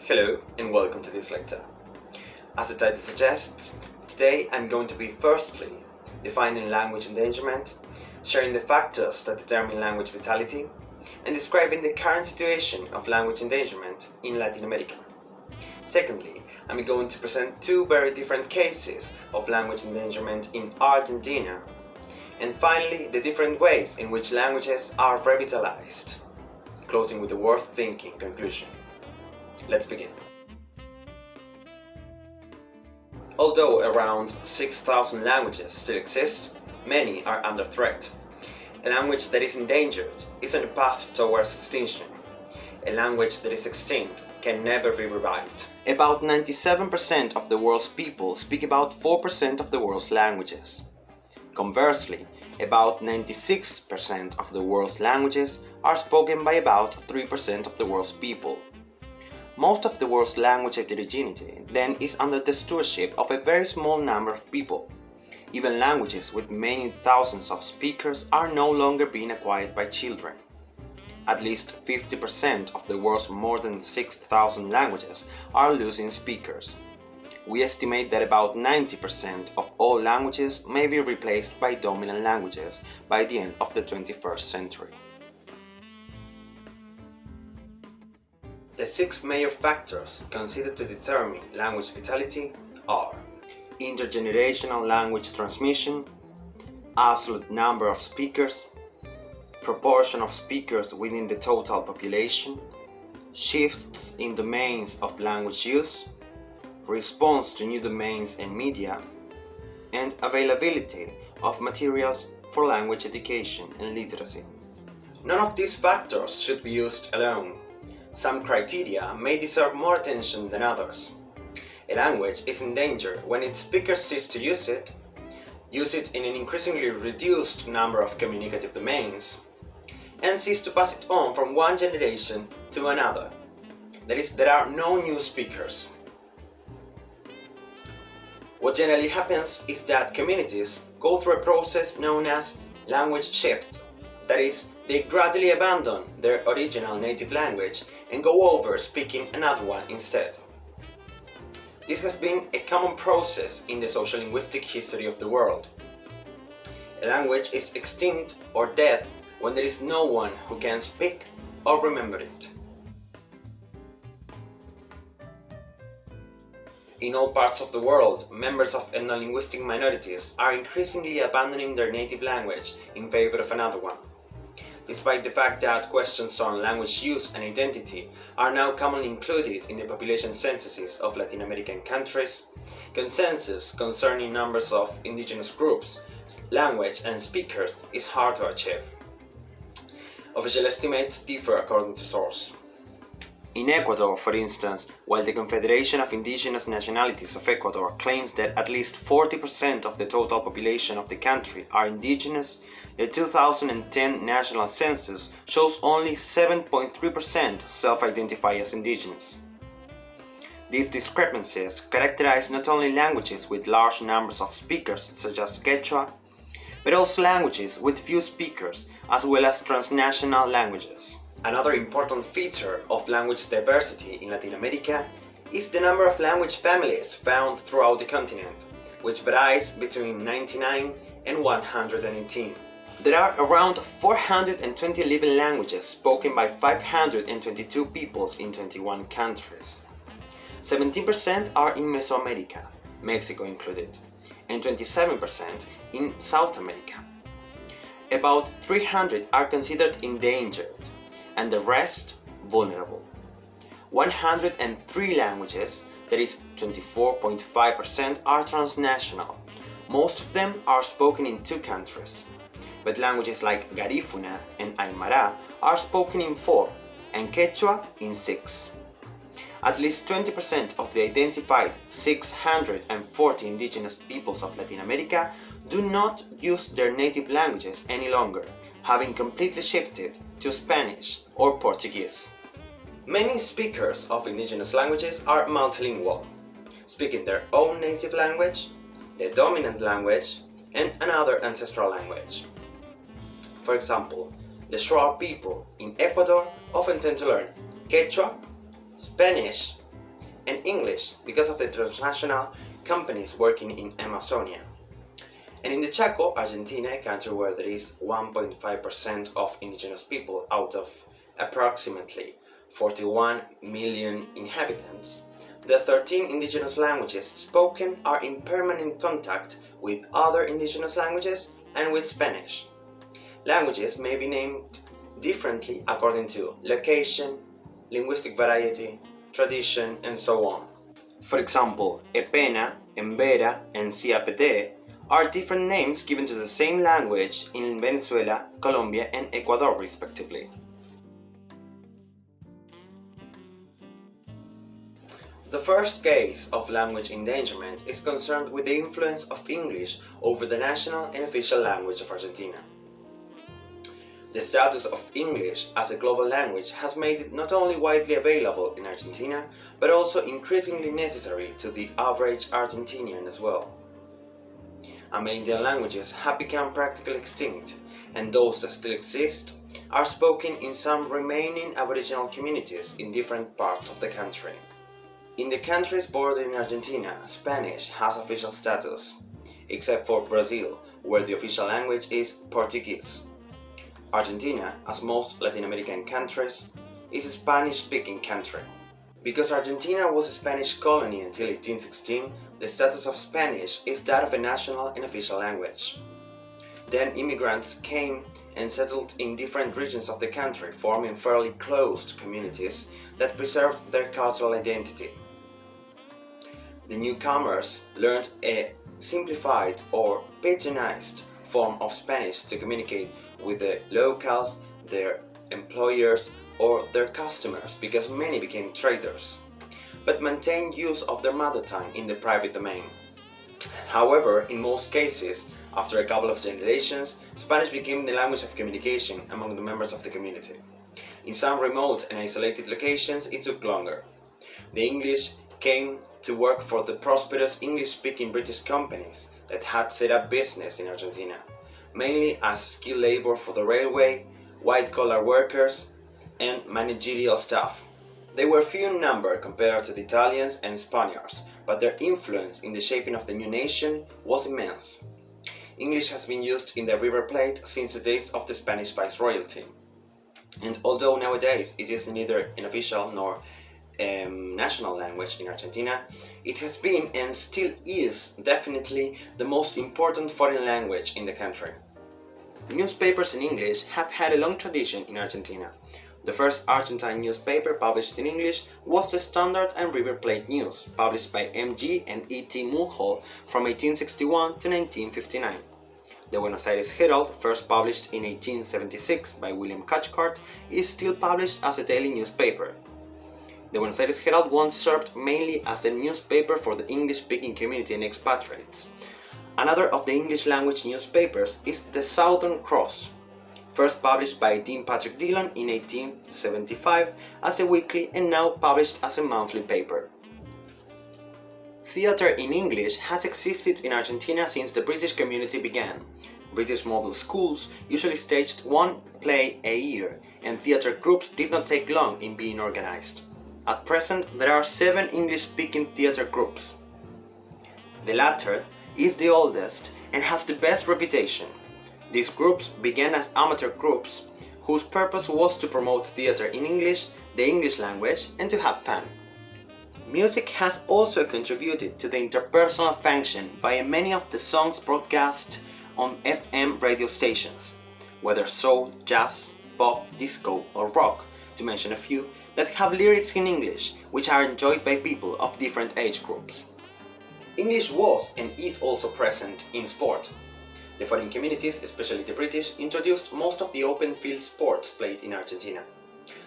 Hello and welcome to this lecture. As the title suggests, today I'm going to be firstly defining language endangerment, sharing the factors that determine language vitality, and describing the current situation of language endangerment in Latin America. Secondly, I'm going to present two very different cases of language endangerment in Argentina, and finally the different ways in which languages are revitalized, closing with the worth thinking conclusion. Let's begin. Although around 6,000 languages still exist, many are under threat. A language that is endangered is on a path towards extinction. A language that is extinct can never be revived. About 97% of the world's people speak about 4% of the world's languages. Conversely, about 96% of the world's languages are spoken by about 3% of the world's people. Most of the world's language heterogeneity then is under the stewardship of a very small number of people. Even languages with many thousands of speakers are no longer being acquired by children. At least 50% of the world's more than 6,000 languages are losing speakers. We estimate that about 90% of all languages may be replaced by dominant languages by the end of the 21st century. The six major factors considered to determine language vitality are intergenerational language transmission, absolute number of speakers, proportion of speakers within the total population, shifts in domains of language use, response to new domains and media, and availability of materials for language education and literacy. None of these factors should be used alone. Some criteria may deserve more attention than others. A language is endangered when its speakers cease to use it in an increasingly reduced number of communicative domains, and cease to pass it on from one generation to another. That is, there are no new speakers. What generally happens is that communities go through a process known as language shift. That is, they gradually abandon their original native language and go over speaking another one instead. This has been a common process in the sociolinguistic history of the world. A language is extinct or dead when there is no one who can speak or remember it. In all parts of the world, members of ethno-linguistic minorities are increasingly abandoning their native language in favor of another one. Despite the fact that questions on language use and identity are now commonly included in the population censuses of Latin American countries, consensus concerning numbers of indigenous groups, language and speakers is hard to achieve. Official estimates differ according to source. In Ecuador, for instance, while the Confederation of Indigenous Nationalities of Ecuador claims that at least 40% of the total population of the country are indigenous, the 2010 national census shows only 7.3% self-identify as indigenous. These discrepancies characterize not only languages with large numbers of speakers such as Quechua, but also languages with few speakers as well as transnational languages. Another important feature of language diversity in Latin America is the number of language families found throughout the continent, which varies between 99 and 118. There are around 420 living languages spoken by 522 peoples in 21 countries. 17% are in Mesoamerica, Mexico included, and 27% in South America. About 300 are considered endangered, and the rest vulnerable. 103 languages, that is 24.5%, are transnational. Most of them are spoken in 2 countries, but languages like Garifuna and Aymara are spoken in 4, and Quechua in 6. At least 20% of the identified 640 indigenous peoples of Latin America do not use their native languages any longer, having completely shifted to Spanish or Portuguese. Many speakers of indigenous languages are multilingual, speaking their own native language, the dominant language, and another ancestral language. For example, the Shuar people in Ecuador often tend to learn Quechua, Spanish, and English because of the transnational companies working in Amazonia. And in the Chaco, Argentina, a country where there is 1.5% of indigenous people out of approximately 41 million inhabitants, the 13 indigenous languages spoken are in permanent contact with other indigenous languages and with Spanish. Languages may be named differently according to location, linguistic variety, tradition, and so on. For example, Epena, Embera, and Siapete are different names given to the same language in Venezuela, Colombia, and Ecuador, respectively. The first case of language endangerment is concerned with the influence of English over the national and official language of Argentina. The status of English as a global language has made it not only widely available in Argentina, but also increasingly necessary to the average Argentinian as well. Amerindian languages have become practically extinct, and those that still exist are spoken in some remaining Aboriginal communities in different parts of the country. In the countries bordering Argentina, Spanish has official status, except for Brazil, where the official language is Portuguese. Argentina, as most Latin American countries, is a Spanish-speaking country. Because Argentina was a Spanish colony until 1816, the status of Spanish is that of a national and official language. Then immigrants came and settled in different regions of the country, forming fairly closed communities that preserved their cultural identity. The newcomers learned a simplified or pidginized form of Spanish to communicate with the locals, their employers, or their customers, because many became traders, but maintained use of their mother tongue in the private domain. However, in most cases, after a couple of generations, Spanish became the language of communication among the members of the community. In some remote and isolated locations, it took longer. The English came to work for the prosperous English-speaking British companies that had set up business in Argentina, mainly as skilled labor for the railway, white-collar workers, and managerial staff. They were few in number compared to the Italians and Spaniards, but their influence in the shaping of the new nation was immense. English has been used in the River Plate since the days of the Spanish Viceroyalty, and although nowadays it is neither an official nor national language in Argentina, it has been and still is definitely the most important foreign language in the country. Newspapers in English have had a long tradition in Argentina. The first Argentine newspaper published in English was the Standard and River Plate News, published by M.G. and E.T. Mulhall from 1861 to 1959. The Buenos Aires Herald, first published in 1876 by William Cathcart, is still published as a daily newspaper. The Buenos Aires Herald once served mainly as a newspaper for the English-speaking community and expatriates. Another of the English-language newspapers is the Southern Cross, first published by Dean Patrick Dillon in 1875 as a weekly and now published as a monthly paper. Theatre in English has existed in Argentina since the British community began. British model schools usually staged one play a year, and theatre groups did not take long in being organized. At present, there are 7 English-speaking theatre groups. The latter is the oldest and has the best reputation. These groups began as amateur groups whose purpose was to promote theatre in English, the English language, and to have fun. Music has also contributed to the interpersonal function via many of the songs broadcast on FM radio stations, whether soul, jazz, pop, disco, or rock, to mention a few, that have lyrics in English, which are enjoyed by people of different age groups. English was and is also present in sport. The foreign communities, especially the British, introduced most of the open field sports played in Argentina.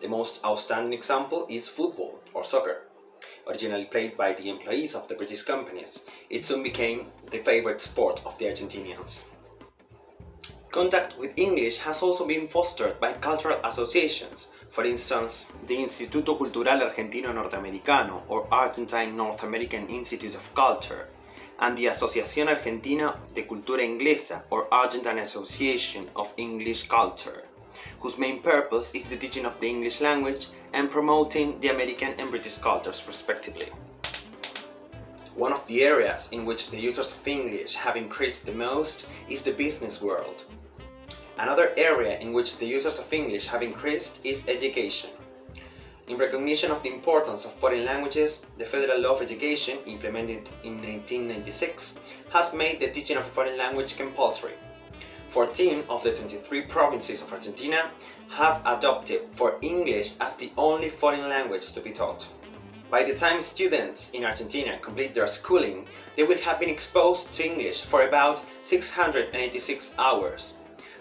The most outstanding example is football, or soccer. Originally played by the employees of the British companies, it soon became the favorite sport of the Argentinians. Contact with English has also been fostered by cultural associations. For instance, the Instituto Cultural Argentino Norteamericano, or Argentine North American Institute of Culture, and the Asociación Argentina de Cultura Inglesa, or Argentine Association of English Culture, whose main purpose is the teaching of the English language and promoting the American and British cultures respectively. One of the areas in which the users of English have increased the most is the business world. Another area in which the users of English have increased is education. In recognition of the importance of foreign languages, the Federal Law of Education, implemented in 1996, has made the teaching of a foreign language compulsory. 14 of the 23 provinces of Argentina have adopted for English as the only foreign language to be taught. By the time students in Argentina complete their schooling, they will have been exposed to English for about 686 hours.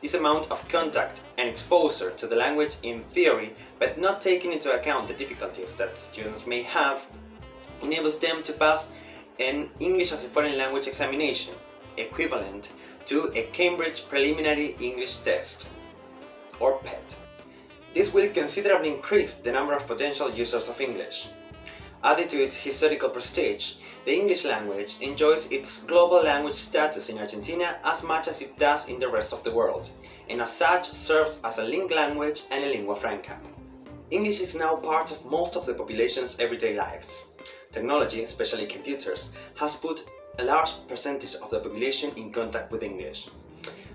This amount of contact and exposure to the language in theory, but not taking into account the difficulties that students may have, enables them to pass an English as a foreign language examination, equivalent to a Cambridge Preliminary English Test, or PET. This will considerably increase the number of potential users of English. Added to its historical prestige, the English language enjoys its global language status in Argentina as much as it does in the rest of the world, and as such serves as a linked language and a lingua franca. English is now part of most of the population's everyday lives. Technology, especially computers, has put a large percentage of the population in contact with English.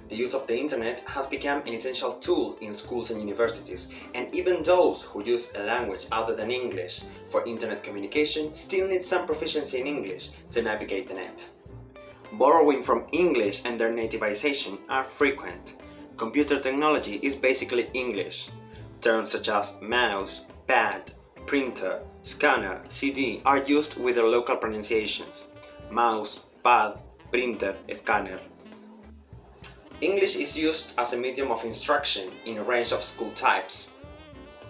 The use of the internet has become an essential tool in schools and universities, and even those who use a language other than English for internet communication still need some proficiency in English to navigate the net. Borrowing from English and their nativization are frequent. Computer technology is basically English. Terms such as mouse, pad, printer, scanner, CD are used with their local pronunciations. Mouse, pad, printer, scanner. English is used as a medium of instruction in a range of school types,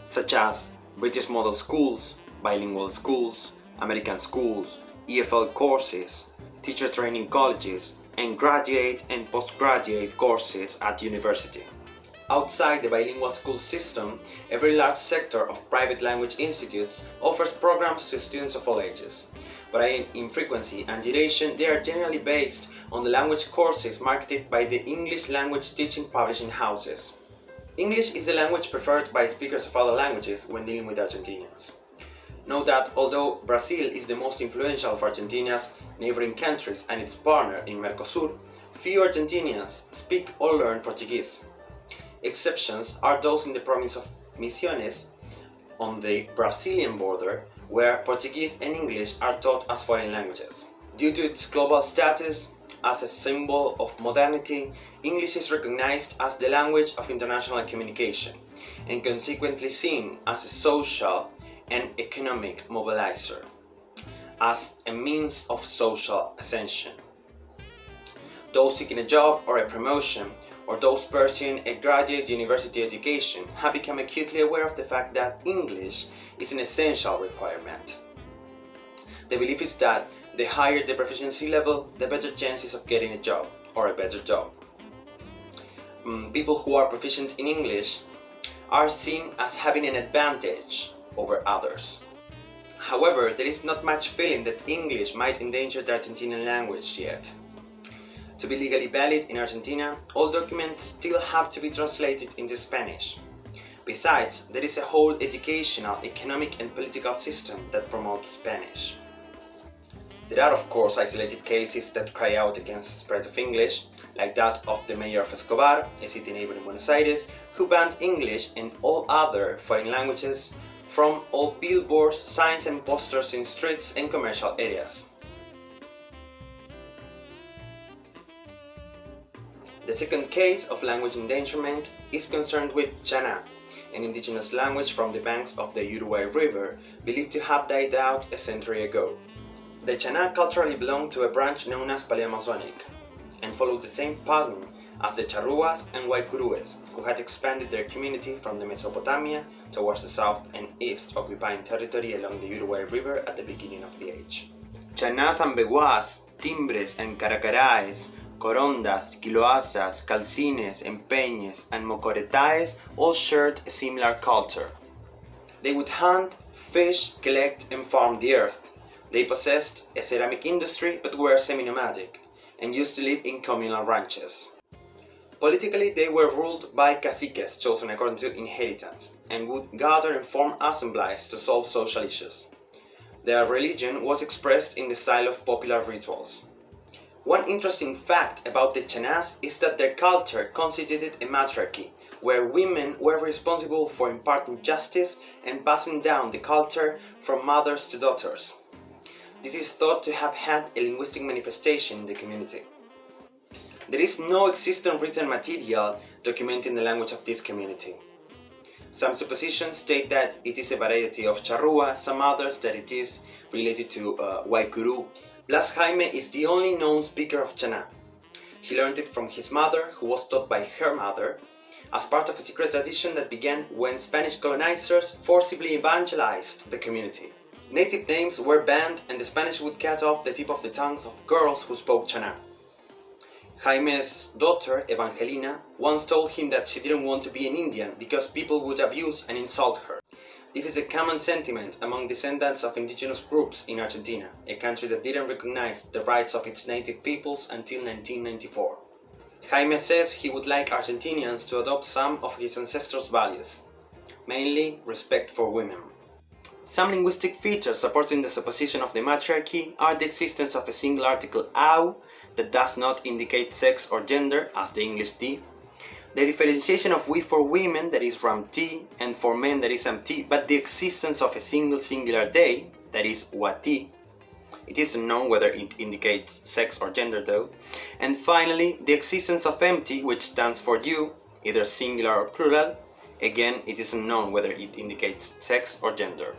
such as British model schools, bilingual schools, American schools, EFL courses, teacher training colleges, and graduate and postgraduate courses at university. Outside the bilingual school system, a very large sector of private language institutes offers programs to students of all ages. But in frequency and duration, they are generally based on the language courses marketed by the English language teaching publishing houses. English is the language preferred by speakers of other languages when dealing with Argentinians. Note that although Brazil is the most influential of Argentina's neighboring countries and its partner in Mercosur, few Argentinians speak or learn Portuguese. Exceptions are those in the province of Misiones, on the Brazilian border, where Portuguese and English are taught as foreign languages. Due to its global status as a symbol of modernity, English is recognized as the language of international communication, and consequently seen as a social and economic mobilizer, as a means of social ascension. Those seeking a job or a promotion, or those pursuing a graduate university education, have become acutely aware of the fact that English is an essential requirement. The belief is that the higher the proficiency level, the better chances of getting a job, or a better job. People who are proficient in English are seen as having an advantage over others. However, there is not much feeling that English might endanger the Argentinian language yet. To be legally valid in Argentina, all documents still have to be translated into Spanish. Besides, there is a whole educational, economic and political system that promotes Spanish. There are of course isolated cases that cry out against the spread of English, like that of the mayor of Escobar, a city neighbor in Buenos Aires, who banned English and all other foreign languages from all billboards, signs and posters in streets and commercial areas. The second case of language endangerment is concerned with Chana, an indigenous language from the banks of the Uruguay River, believed to have died out a century ago. The Chana culturally belonged to a branch known as Paleoamazonic, and followed the same pattern as the Charruas and Guaycurues, who had expanded their community from the Mesopotamia towards the south and east, occupying territory along the Uruguay River at the beginning of the age. Chanás ambiguas, timbres and caracaraes, corondas, quiloazas, calcines, empeñes, and mocoretaes all shared a similar culture. They would hunt, fish, collect, and farm the earth. They possessed a ceramic industry but were semi-nomadic, and used to live in communal ranches. Politically, they were ruled by caciques chosen according to inheritance, and would gather and form assemblies to solve social issues. Their religion was expressed in the style of popular rituals. One interesting fact about the Chanas is that their culture constituted a matriarchy, where women were responsible for imparting justice and passing down the culture from mothers to daughters. This is thought to have had a linguistic manifestation in the community. There is no existing written material documenting the language of this community. Some suppositions state that it is a variety of Charrúa, some others that it is related to Guaycurú. Blas Jaime is the only known speaker of Chana. He learned it from his mother, who was taught by her mother, as part of a secret tradition that began when Spanish colonizers forcibly evangelized the community. Native names were banned and the Spanish would cut off the tip of the tongues of girls who spoke Chana. Jaime's daughter, Evangelina, once told him that she didn't want to be an Indian because people would abuse and insult her. This is a common sentiment among descendants of indigenous groups in Argentina, a country that didn't recognize the rights of its native peoples until 1994. Jaime says he would like Argentinians to adopt some of his ancestors' values, mainly respect for women. Some linguistic features supporting the supposition of the matriarchy are the existence of a single article au that does not indicate sex or gender, as the English D, the differentiation of we for women, that is ram-t, and for men, that is am-t, but the existence of a single singular they, that is wa-t. It is unknown whether it indicates sex or gender though. And finally, the existence of empty, which stands for you, either singular or plural. Again, it is unknown whether it indicates sex or gender.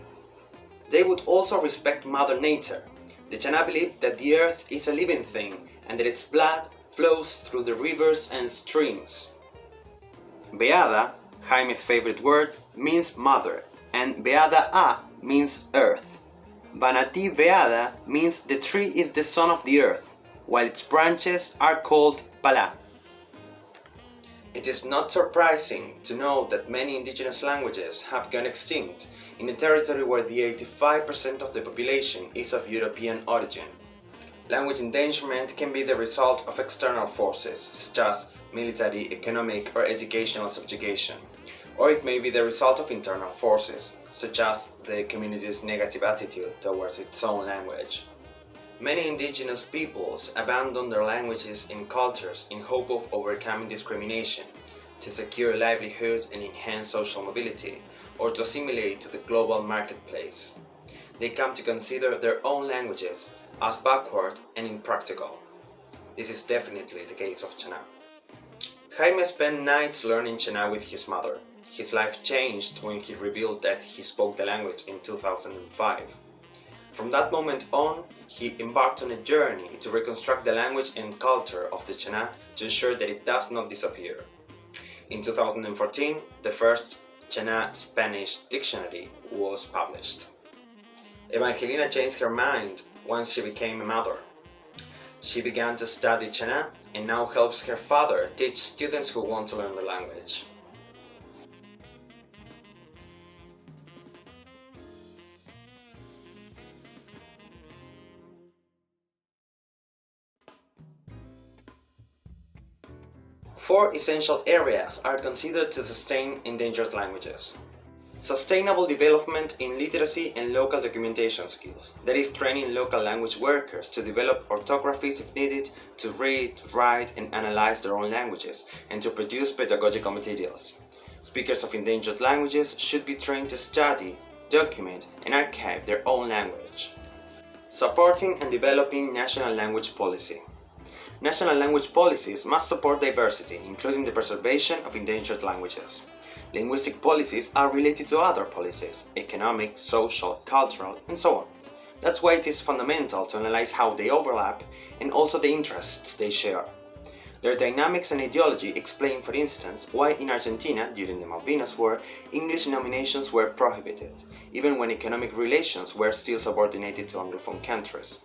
They would also respect Mother Nature. The Chana believed that the earth is a living thing and that its blood flows through the rivers and streams. Beada, Jaime's favorite word, means mother, and Beada A means earth. Banati Beada means the tree is the son of the earth, while its branches are called Pala. It is not surprising to know that many indigenous languages have gone extinct in a territory where the 85% of the population is of European origin. Language endangerment can be the result of external forces, such as military, economic, or educational subjugation, or it may be the result of internal forces, such as the community's negative attitude towards its own language. Many indigenous peoples abandon their languages and cultures in hope of overcoming discrimination, to secure a livelihood and enhance social mobility, or to assimilate to the global marketplace. They come to consider their own languages as backward and impractical. This is definitely the case of Chana. Jaime spent nights learning Chana with his mother. His life changed when he revealed that he spoke the language in 2005. From that moment on, he embarked on a journey to reconstruct the language and culture of the Chana to ensure that it does not disappear. In 2014, the first Chana Spanish dictionary was published. Evangelina changed her mind once she became a mother. She began to study Chana and now helps her father teach students who want to learn the language. Four essential areas are considered to sustain endangered languages. Sustainable development in literacy and local documentation skills, that is, training local language workers to develop orthographies if needed, to read, write, and analyze their own languages, and to produce pedagogical materials. Speakers of endangered languages should be trained to study, document, and archive their own language. Supporting and developing national language policy. National language policies must support diversity, including the preservation of endangered languages. Linguistic policies are related to other policies, economic, social, cultural, and so on. That's why it is fundamental to analyze how they overlap and also the interests they share. Their dynamics and ideology explain, for instance, why in Argentina, during the Malvinas War, English nominations were prohibited, even when economic relations were still subordinated to Anglophone countries.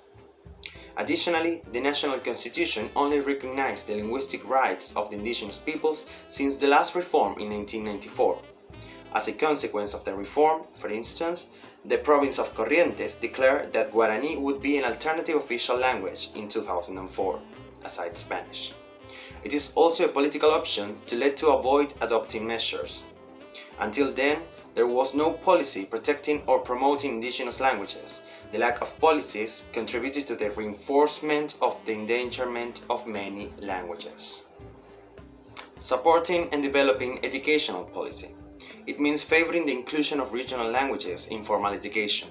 Additionally, the national constitution only recognized the linguistic rights of the indigenous peoples since the last reform in 1994. As a consequence of the reform, for instance, the province of Corrientes declared that Guarani would be an alternative official language in 2004, aside Spanish. It is also a political option to avoid adopting measures. Until then, there was no policy protecting or promoting indigenous languages. The lack of policies contributed to the reinforcement of the endangerment of many languages. Supporting and developing educational policy. It means favoring the inclusion of regional languages in formal education.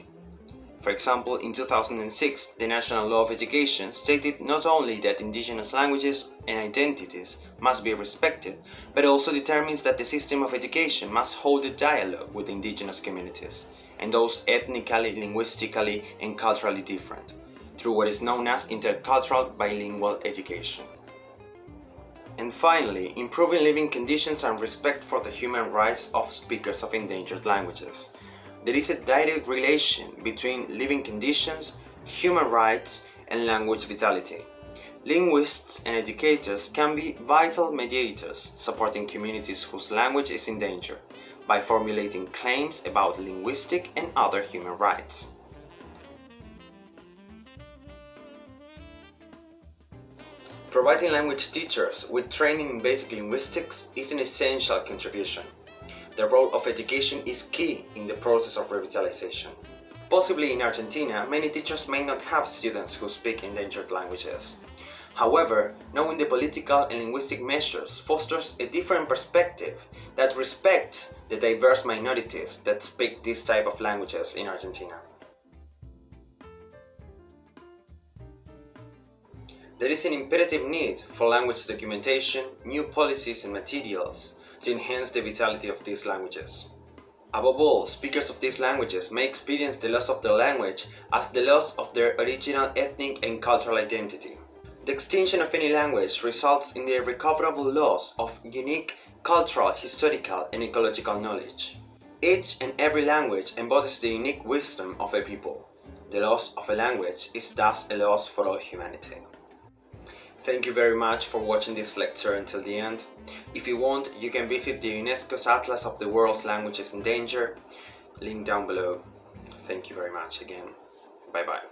For example, in 2006, the National Law of Education stated not only that indigenous languages and identities must be respected, but also determines that the system of education must hold a dialogue with indigenous communities and those ethnically, linguistically, and culturally different, through what is known as intercultural bilingual education. And finally, improving living conditions and respect for the human rights of speakers of endangered languages. There is a direct relation between living conditions, human rights, and language vitality. Linguists and educators can be vital mediators, supporting communities whose language is endangered, by formulating claims about linguistic and other human rights. Providing language teachers with training in basic linguistics is an essential contribution. The role of education is key in the process of revitalization. Possibly in Argentina, many teachers may not have students who speak endangered languages. However, knowing the political and linguistic measures fosters a different perspective that respects the diverse minorities that speak this type of languages in Argentina. There is an imperative need for language documentation, new policies and materials to enhance the vitality of these languages. Above all, speakers of these languages may experience the loss of their language as the loss of their original ethnic and cultural identity. The extinction of any language results in the irrecoverable loss of unique cultural, historical, and ecological knowledge. Each and every language embodies the unique wisdom of a people. The loss of a language is thus a loss for all humanity. Thank you very much for watching this lecture until the end. If you want, you can visit the UNESCO's Atlas of the World's Languages in Danger, link down below. Thank you very much again. Bye bye.